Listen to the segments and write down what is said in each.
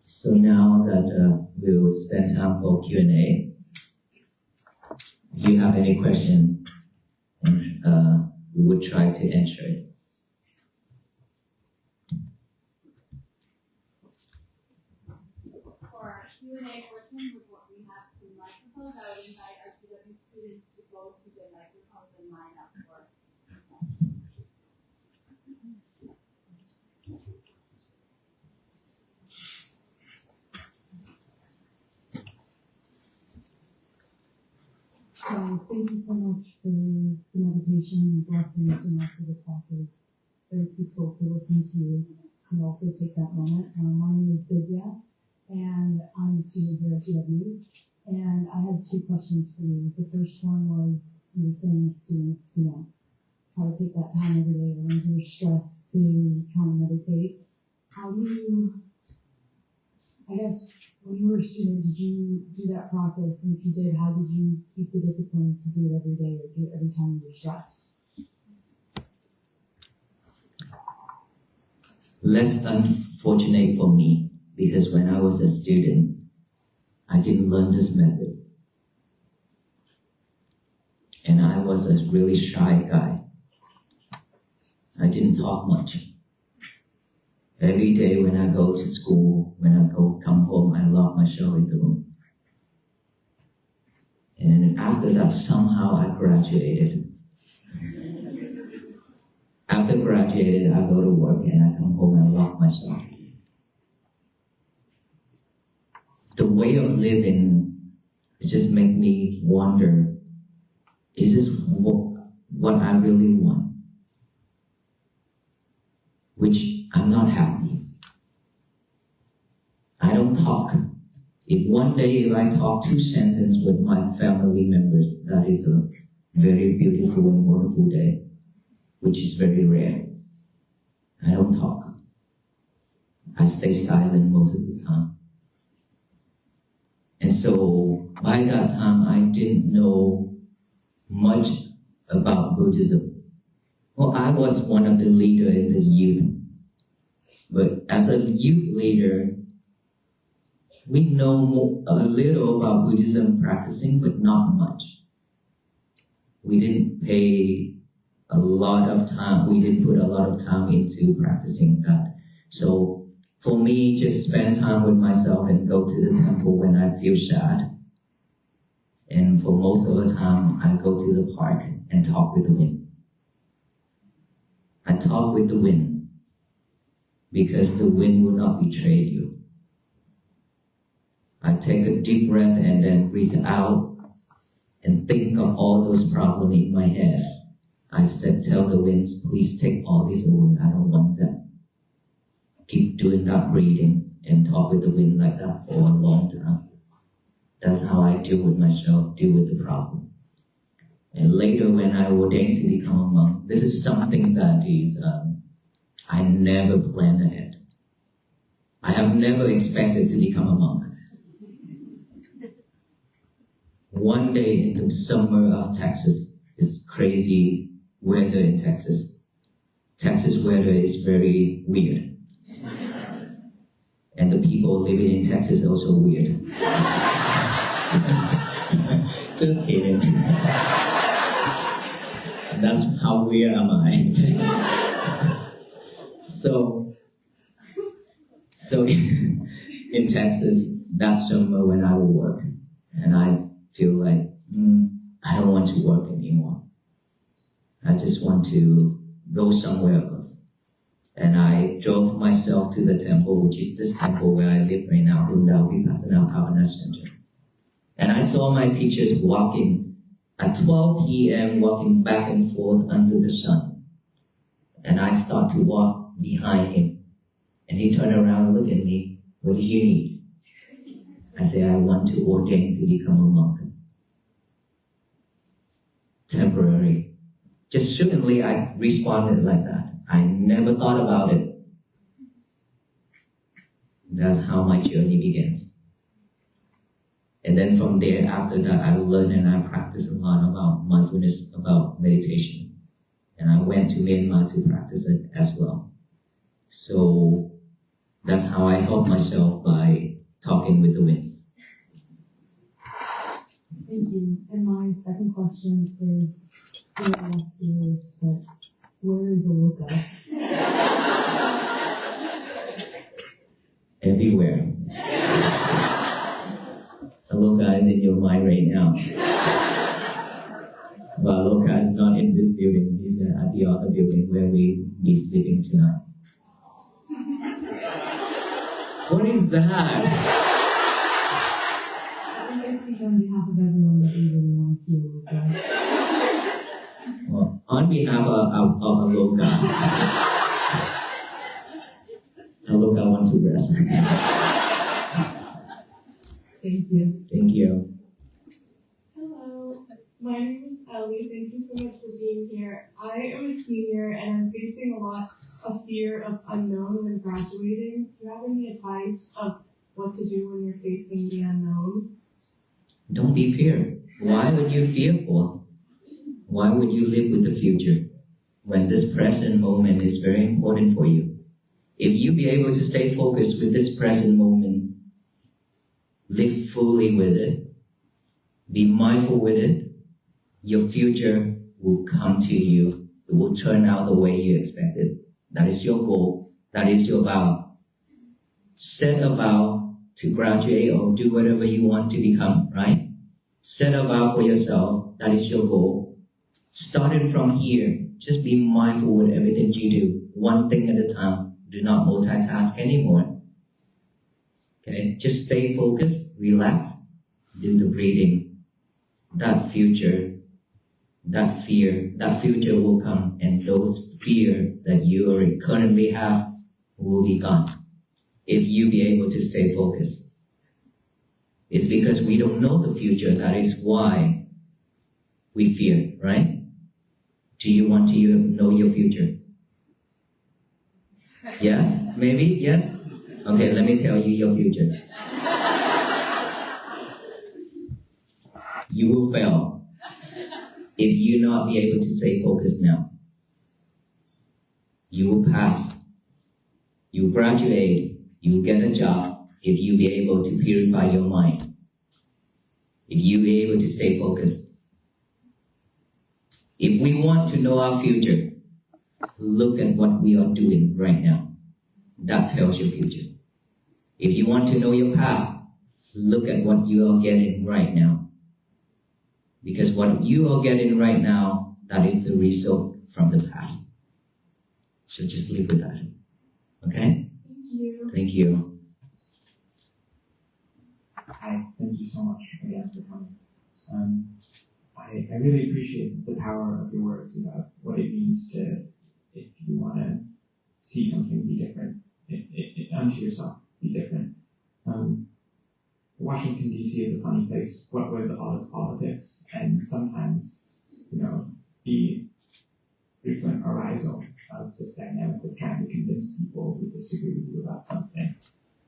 So now that we'll spend time for Q&A, if you have any question, we would try to answer it. For our Q&A portion, with what we have some microphones, I would invite our GW students to go to the microphones and line up for. Thank you so much for the meditation, blessings, and also the talk. It was very peaceful to listen to and also take that moment. My name is Vidya, and I'm a student here at GW. And I have two questions for you. The first one was, you were saying students, try to take that time every day when you're stressed to try and meditate. How do you, I guess, when you were a student, did you do that practice? And if you did, how did you keep the discipline to do it every day or do it every time you were stressed? Less unfortunate for me, because when I was a student, I didn't learn this method. And I was a really shy guy. I didn't talk much. Every day when I go to school, when I come home, I lock myself in the room. And after that, somehow I graduated. After graduated, I go to work and I come home and lock myself. The way of living, it just makes me wonder, is this what I really want? Which I'm not happy. I don't talk. If one day I talk 2 sentences with my family members, that is a very beautiful and wonderful day, which is very rare. I don't talk. I stay silent most of the time. And so by that time, I didn't know much about Buddhism. Well, I was one of the leaders in the youth. But as a youth leader, we know a little about Buddhism practicing, but not much. We didn't pay a lot of time, we didn't put a lot of time into practicing that. So for me, just spend time with myself and go to the temple when I feel sad. And for most of the time, I go to the park and talk with the wind. I talk with the wind because the wind will not betray you. I take a deep breath and then breathe out and think of all those problems in my head. I said, tell the winds, please take all these away. I don't want them. Keep doing that breathing and talk with the wind like that for a long time. That's how I deal with myself, deal with the problem. And later when I ordained to become a monk, this is something that is, I never planned ahead. I have never expected to become a monk. One day in the summer of Texas, it's crazy weather in Texas. Texas weather is very weird. And the people living in Texas are also weird. Just kidding. That's how weird am I. So in Texas, that summer when I would work, and I feel like, I don't want to work anymore. I just want to go somewhere else. And I drove myself to the temple, which is this temple where I live right now, Undao Vipassana Bhavana Center. And I saw my teachers walking at 12 p.m., walking back and forth under the sun. And I start to walk behind him. And he turned around and looked at me, what do you need? I said, I want to ordain to become a monk. Temporary. Just suddenly I responded like that. I never thought about it. That's how my journey begins. And then from there, after that, I learned and I practiced a lot about mindfulness, about meditation. And I went to Myanmar to practice it as well. So that's how I help myself by talking with the wind. Thank you. And my second question is a little less serious, but where is Aloka? Everywhere. Aloka is in your mind right now. But Aloka is not in this building. He's at the other building where we be sleeping tonight. What is that? I speak on behalf of everyone that we really want to see Aloka. Well, on behalf of Aloka, Aloka wants to rest. Thank you. Thank you. Hello, my name is Ellie. Thank you so much for being here. I am a senior and I'm facing a lot of fear of unknown when graduating. Do you have any advice of what to do when you're facing the unknown? Don't be feared. Why would you fearful? Why would you live with the future when this present moment is very important for you? If you be able to stay focused with this present moment, live fully with it, be mindful with it, your future will come to you. It will turn out the way you expected. That is your goal. That is your vow. Set a vow to graduate or do whatever you want to become, right? Set a vow for yourself. That is your goal. Starting from here, just be mindful with everything you do. One thing at a time. Do not multitask anymore. Okay? Just stay focused, relax, do the breathing. That future, that fear, that future will come, and those fear that you already currently have will be gone if you be able to stay focused. It's because we don't know the future. That is why we fear, right? Do you want to know your future? Yes? Maybe? Yes? Okay, let me tell you your future. You will fail if you not be able to stay focused now. You will pass. You will graduate. You will get a job if you be able to purify your mind. If you be able to stay focused. If we want to know our future, look at what we are doing right now. That tells your future. If you want to know your past, look at what you are getting right now. Because what you are getting right now, that is the result from the past. So just live with that. Okay? Thank you. Thank you. Hi, thank you so much again for coming. I really appreciate the power of your words about what it means to, if you want to see something be different, unto yourself, be different. Washington, D.C. is a funny place, what with all its politics, and sometimes, the frequent arisal of this dynamic of trying to convince people who disagree with you about something,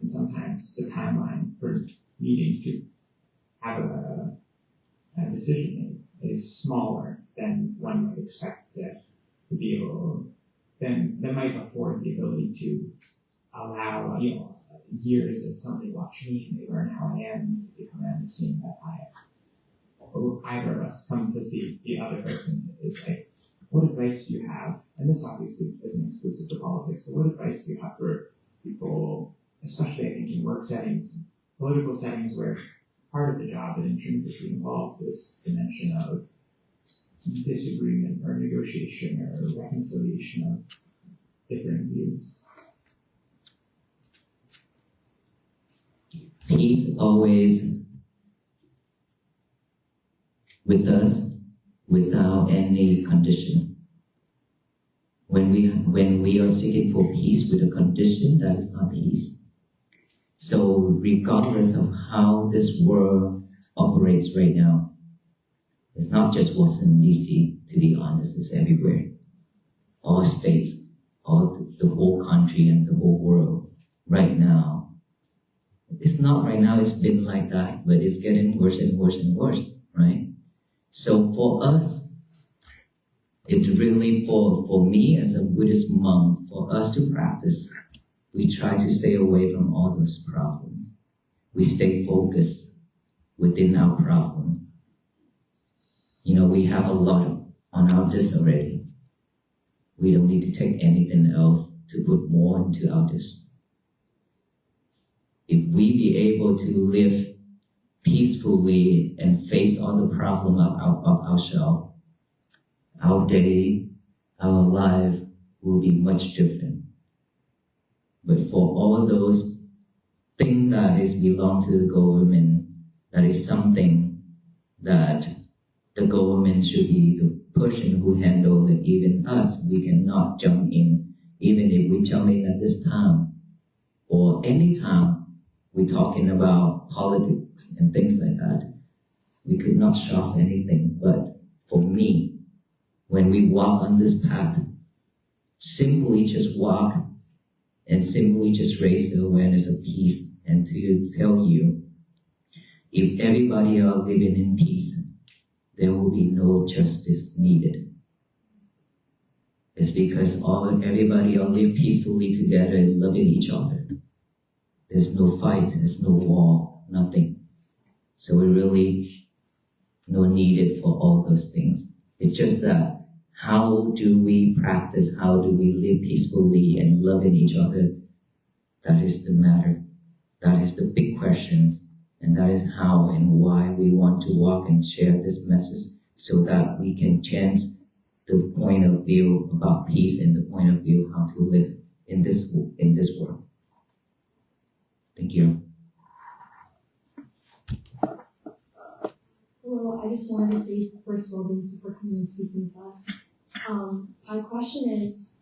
and sometimes the timeline for needing to have a decision made is smaller than one might expect it to be able, then that might afford the ability to allow, years of somebody watch me and they learn how I am, and they come around and seeing that either of us come to see the other person is like, what advice do you have? And this obviously isn't exclusive to politics, but what advice do you have for people, especially I think in work settings, political settings where part of the job that intrinsically involves this dimension of disagreement or negotiation or reconciliation of different views? Peace always with us without any condition. When we are seeking for peace with a condition, that is not peace. So regardless of how this world operates right now, it's not just Washington, D.C., to be honest, it's everywhere. All states, the whole country and the whole world right now. It's not right now, it's been like that, but it's getting worse and worse and worse, right? So for us, it really, for me as a Buddhist monk, for us to practice, we try to stay away from all those problems. we stay focused within our problem. We have a lot on our dish already. We don't need to take anything else to put more into our dish. If we be able to live peacefully and face all the problems of ourselves, our day, our life will be much different. But for all those things that belong to the government, that is something that the government should be the person who handle it. Even us, we cannot jump in. Even if we jump in at this time or any time we're talking about politics and things like that, we could not solve anything. But for me, when we walk on this path, simply just walk and simply just raise the awareness of peace, and to tell you, if everybody are living in peace, there will be no justice needed. It's because everybody are live peacefully together and loving each other. There's no fight, there's no war, nothing. So we really no needed for all those things. It's just that how do we practice, how do we live peacefully and loving each other? That is the matter. That is the big questions. And that is how and why we want to walk and share this message, so that we can change the point of view about peace and the point of view how to live in this world. Thank you. Hello, I just wanted to say, first of all, thank you for coming and speaking with us. My question is,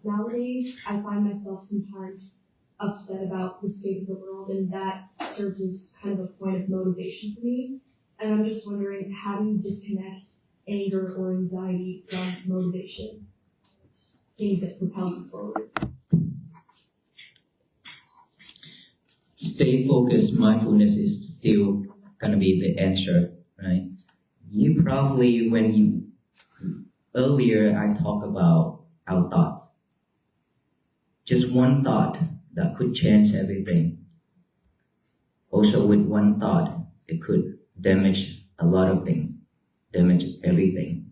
nowadays I find myself sometimes upset about the state of the world, and that serves as kind of a point of motivation for me. And I'm just wondering, how do you disconnect anger or anxiety from motivation? Things that propel you forward. Stay focused. Mindfulness is still gonna be the answer, right? You probably, earlier I talked about our thoughts. Just one thought that could change everything. Also with one thought, it could damage a lot of things, damage everything.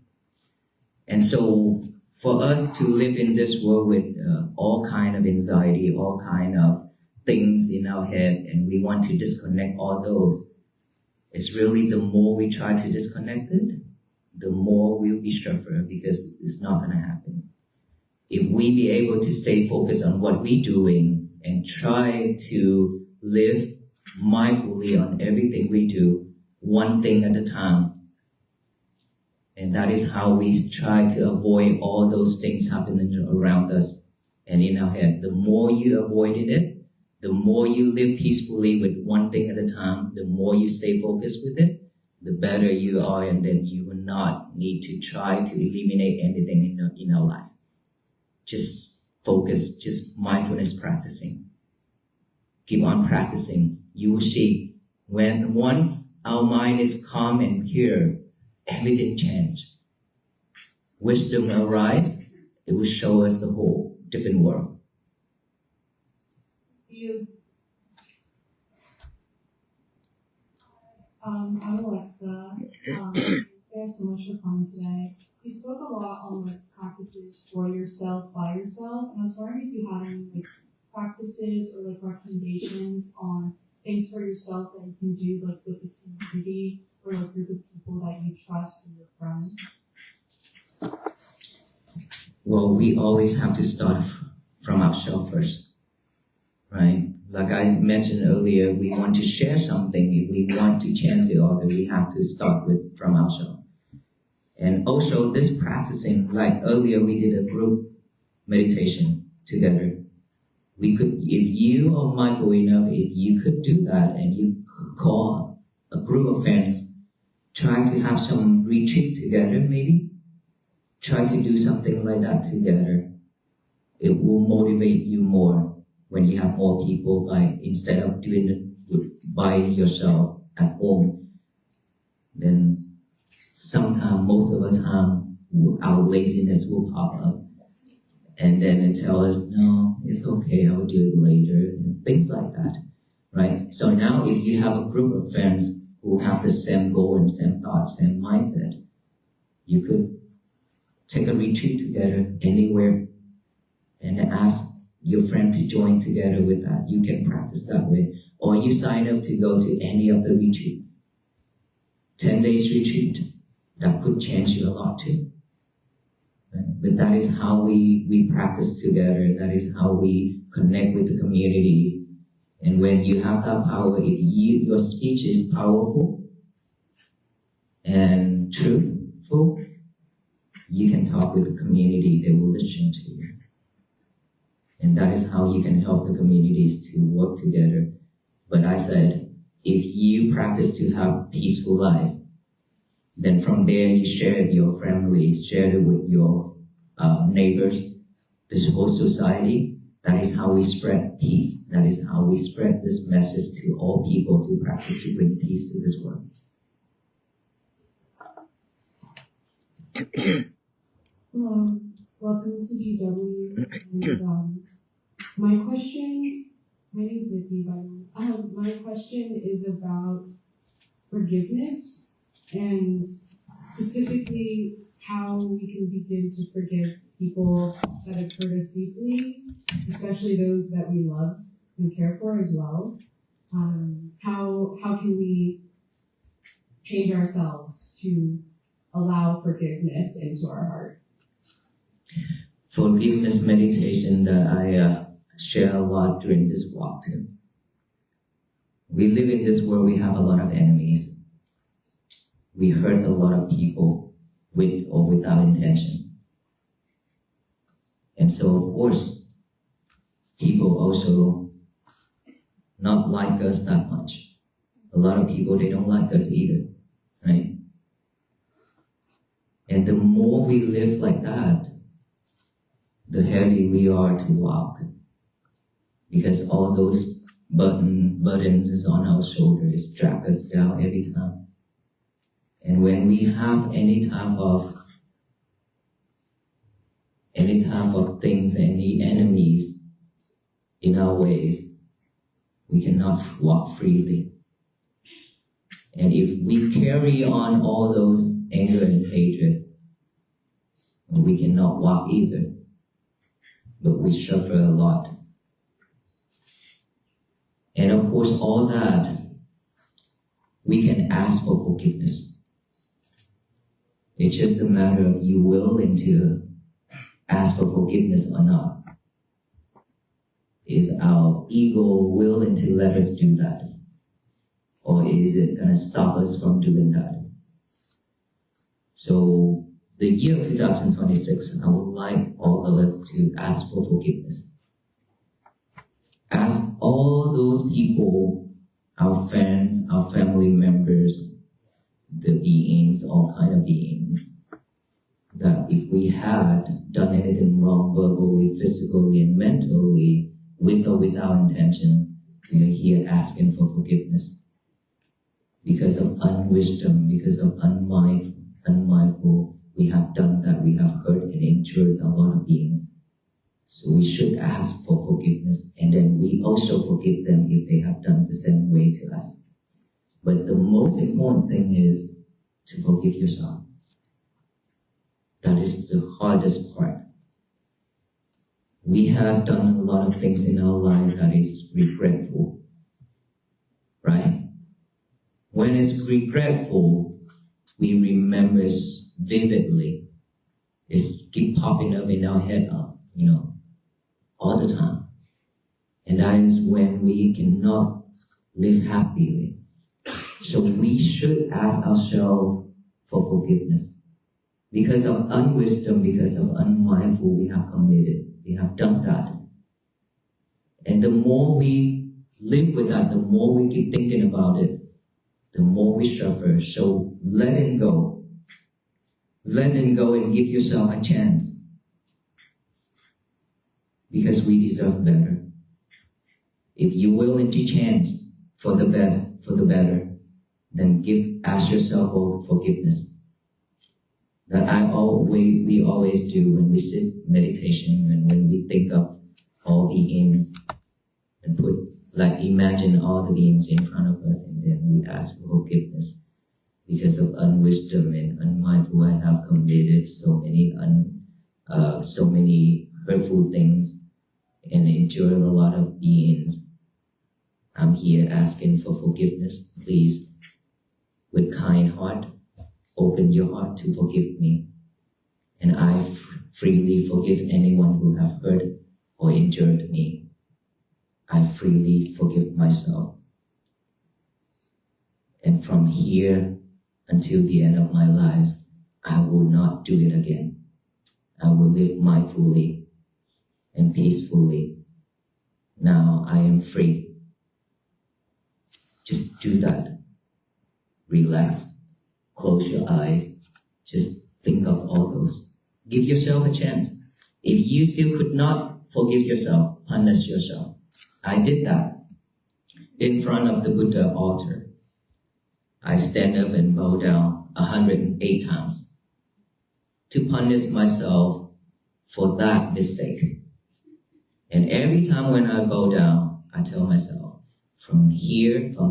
And so for us to live in this world with all kind of anxiety, all kind of things in our head, and we want to disconnect all those, it's really the more we try to disconnect it, the more we'll be suffer, because it's not gonna happen. If we be able to stay focused on what we're doing and try to live mindfully on everything we do, one thing at a time, and that is how we try to avoid all those things happening around us and in our head. The more you avoided it, the more you live peacefully with one thing at a time, the more you stay focused with it, the better you are, and then you will not need to try to eliminate anything in our life. Just focus, just mindfulness practicing. Keep on practicing. You will see, once our mind is calm and pure, everything changes. Wisdom arises, it will show us the whole different world. You. I'm Alexa. Thanks so much for coming today. You spoke a lot on practices for yourself, by yourself, and I was wondering if you had any practices or recommendations on things for yourself that you can do with the community or a group of people that you trust or your friends. Well, we always have to start from ourselves first, right? Like I mentioned earlier, we want to share something. If we want to change the other, we have to start from ourselves. And also this practicing, like earlier we did a group meditation together. We could, if you are mindful enough, if you could do that and you could call a group of friends, try to have some retreat together maybe. Try to do something like that together. It will motivate you more when you have more people, instead of doing it by yourself at home. Then sometimes, most of the time, our laziness will pop up. And then it tell us, no, it's okay, I will do it later, and things like that, right? so now if you have a group of friends who have the same goal and same thoughts, same mindset, you could take a retreat together anywhere and ask your friend to join together with that. You can practice that way. Or you sign up to go to any of the retreats. 10 days retreat, that could change you a lot too. But that is how we practice together. That is how we connect with the communities. And when you have that power, if your speech is powerful and truthful, you can talk with the community. They will listen to you. And that is how you can help the communities to work together. But I said, if you practice to have peaceful life, then from there you share it with your family, share it with your neighbors, this whole society. That is how we spread peace. That is how we spread this message to all people to practice to bring peace to this world. Hello, welcome to GW. And, my name is Vicky, by the way. My question is about forgiveness and specifically how we can begin to forgive people that have hurt us deeply, especially those that we love and care for as well. How can we change ourselves to allow forgiveness into our heart? Forgiveness meditation that I share a lot during this walk too. We live in this world, we have a lot of enemies. We hurt a lot of people with or without intention. And so of course, people also not like us that much. A lot of people, they don't like us either, right? And the more we live like that, the heavier we are to walk. Because all those burdens is on our shoulders, drag us down every time. And when we have any type of things, any enemies in our ways, we cannot walk freely. And if we carry on all those anger and hatred, we cannot walk either. But we suffer a lot. And of course, all that, we can ask for forgiveness. It's just a matter of you willing to ask for forgiveness or not. Is our ego willing to let us do that? Or is it going to stop us from doing that? So, the year 2026, I would like all of us to ask for forgiveness. Ask all those people, our friends, our family members, the beings, all kind of beings, that if we had done anything wrong verbally, physically, and mentally, with or without intention, we are here asking for forgiveness. Because of unwisdom, because of unmindful, we have done that. We have hurt and injured a lot of beings. So we should ask for forgiveness, and then we also forgive them if they have done the same way to us. But the most important thing is to forgive yourself. That is the hardest part. We have done a lot of things in our life that is regretful, right? When it's regretful, we remember it vividly. It's keep popping up in our head, all the time. And that is when we cannot live happily. So we should ask ourselves for forgiveness. Because of unwisdom, because of unmindful, we have committed. We have done that. And the more we live with that, the more we keep thinking about it, the more we suffer. So let it go. Let it go and give yourself a chance. Because we deserve better. If you're willing to change for the best, for the better, then ask yourself for forgiveness. That we always do when we sit meditation and when we think of all beings and put Like imagine all the beings in front of us and then we ask for forgiveness. Because of unwisdom and unmindful, I have committed so many hurtful things and injured a lot of beings. I'm here asking for forgiveness. Please, with kind heart, open your heart to forgive me. And I freely forgive anyone who have hurt or injured me. I freely forgive myself. And from here until the end of my life, I will not do it again. I will live mindfully and peacefully. Now I am free. Just do that. Relax. Close your eyes. Just think of all those. Give yourself a chance. If you still could not forgive yourself, punish yourself. I did that in front of the Buddha altar. I stand up and bow down 108 times to punish myself for that mistake. And every time when I bow down, I tell myself, from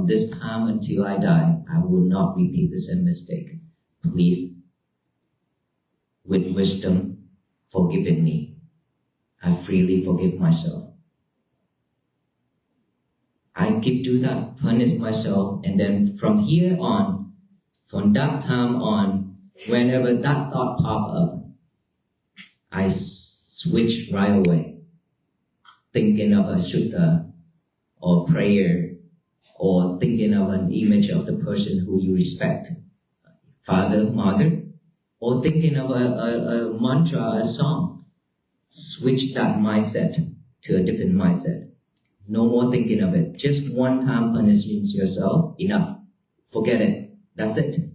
this time until I die, I will not repeat the same mistake. Please, with wisdom, forgive me. I freely forgive myself. I keep doing that, punish myself, and then from here on, from that time on, whenever that thought pop up, I switch right away, thinking of a sutta or prayer, or thinking of an image of the person who you respect, father, mother, or thinking of a mantra, a song. Switch that mindset to a different mindset. No more thinking of it. Just one time punishing yourself, enough. Forget it. That's it.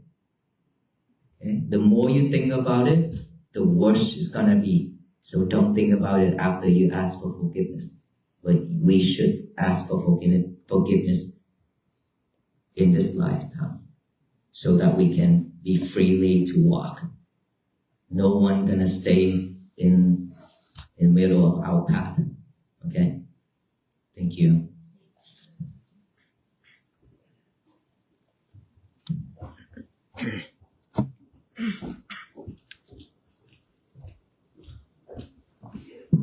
Okay? The more you think about it, the worse it's gonna be. So don't think about it after you ask for forgiveness. But we should ask for forgiveness in this lifetime, so that we can be freely to walk. No one gonna stay in the middle of our path. Okay? Thank you.